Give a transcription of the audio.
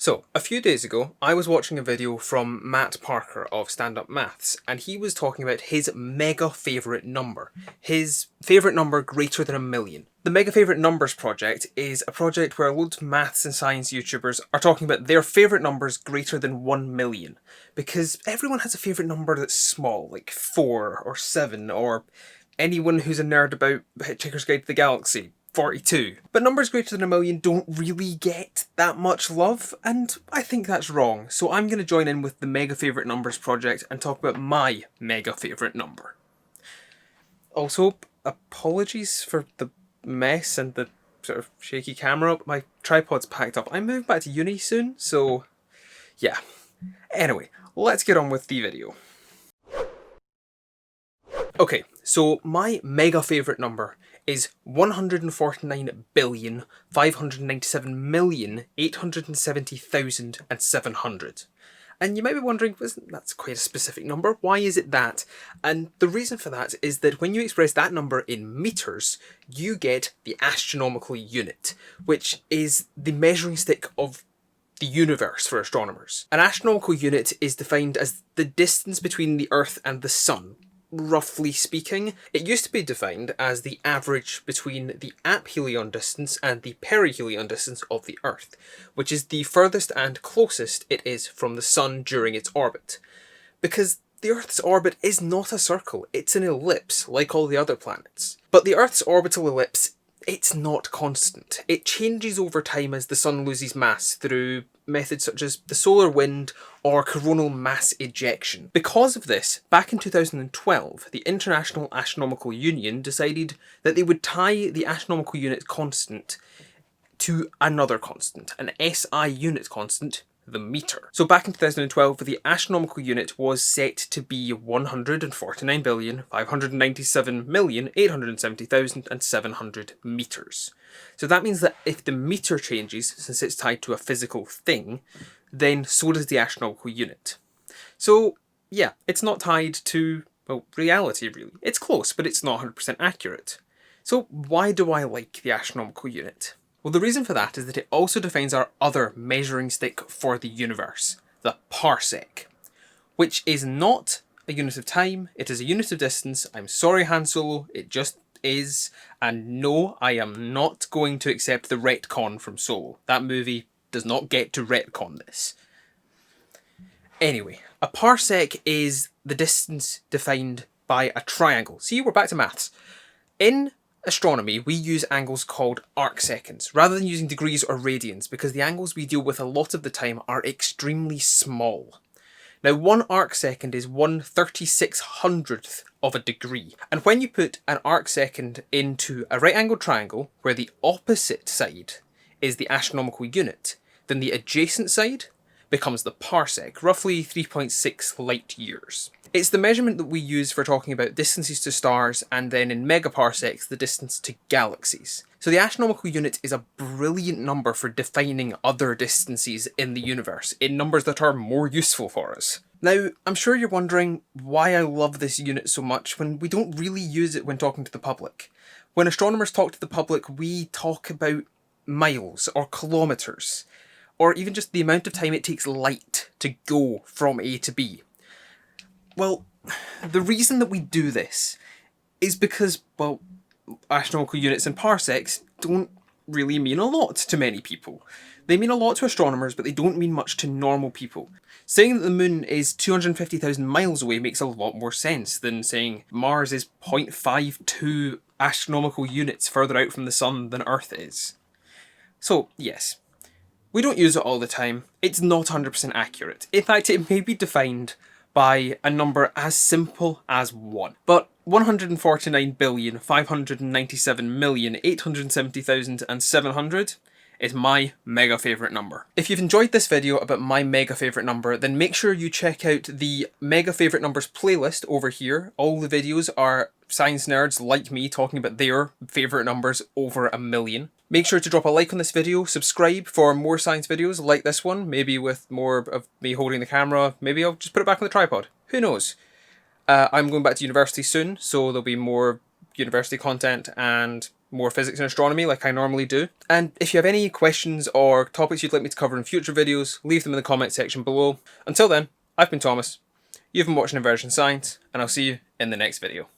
So, a few days ago, I was watching a video from Matt Parker of StandUpMaths, and he was talking about his mega favourite number. His favourite number greater than 1,000,000. The Mega Favourite Numbers project is a project where loads of maths and science YouTubers are talking about their favourite numbers greater than 1,000,000. Because everyone has a favourite number that's small, like 4 or 7, or anyone who's a nerd about Hitchhiker's Guide to the Galaxy, 42. But numbers greater than 1,000,000 don't really get that much love, and I think that's wrong. So I'm going to join in with the Mega Favourite Numbers project and talk about my mega favourite number. Also, apologies for the mess and the sort of shaky camera. My tripod's packed up. I'm moving back to uni soon, so yeah. Anyway, let's get on with the video. Okay, so my mega favourite number is 149,597,870,700. And you might be wondering, that's quite a specific number, why is it that? And the reason for that is that when you express that number in metres, you get the astronomical unit, which is the measuring stick of the universe for astronomers. An astronomical unit is defined as the distance between the Earth and the Sun. Roughly speaking, it used to be defined as the average between the aphelion distance and the perihelion distance of the Earth, which is the furthest and closest it is from the Sun during its orbit. Because the Earth's orbit is not a circle, it's an ellipse, like all the other planets. But the Earth's orbital ellipse, it's not constant. It changes over time as the Sun loses mass through methods such as the solar wind or coronal mass ejection. Because of this, back in 2012, the International Astronomical Union decided that they would tie the astronomical unit constant to another constant, an SI unit constant, the metre. So back in 2012, the astronomical unit was set to be 149,597,870,700 metres. So that means that if the metre changes, since it's tied to a physical thing, then so does the astronomical unit. So yeah, it's not tied to, well, reality really. It's close, but it's not 100% accurate. So why do I like the astronomical unit? Well, the reason for that is that it also defines our other measuring stick for the universe, the parsec, which is not a unit of time, it is a unit of distance. I'm sorry, Han Solo, it just is, and no, I am not going to accept the retcon from Solo. That movie does not get to retcon this. Anyway, a parsec is the distance defined by a triangle. See, we're back to maths. In astronomy, we use angles called arcseconds, rather than using degrees or radians, because the angles we deal with a lot of the time are extremely small. Now, 1 arcsecond is 1/3600th of a degree, and when you put an arcsecond into a right-angled triangle, where the opposite side is the astronomical unit, then the adjacent side becomes the parsec, roughly 3.6 light years. It's the measurement that we use for talking about distances to stars, and then in megaparsecs, the distance to galaxies. So the astronomical unit is a brilliant number for defining other distances in the universe, in numbers that are more useful for us. Now, I'm sure you're wondering why I love this unit so much when we don't really use it when talking to the public. When astronomers talk to the public, we talk about miles or kilometres, or even just the amount of time it takes light to go from A to B. Well, the reason that we do this is because, well, astronomical units and parsecs don't really mean a lot to many people. They mean a lot to astronomers, but they don't mean much to normal people. Saying that the moon is 250,000 miles away makes a lot more sense than saying Mars is 0.52 astronomical units further out from the sun than Earth is. So, yes, we don't use it all the time. It's not 100% accurate. In fact, it may be defined by a number as simple as 1. But 149,597,870,700 is my mega favourite number. If you've enjoyed this video about my mega favourite number, then make sure you check out the mega favourite numbers playlist over here. All the videos are science nerds like me talking about their favourite numbers over 1,000,000. Make sure to drop a like on this video, subscribe for more science videos like this one, maybe with more of me holding the camera, maybe I'll just put it back on the tripod, who knows. I'm going back to university soon, so there'll be more university content, and more physics and astronomy like I normally do. And if you have any questions or topics you'd like me to cover in future videos, leave them in the comment section below. Until then, I've been Thomas, you've been watching Inversion Science, and I'll see you in the next video.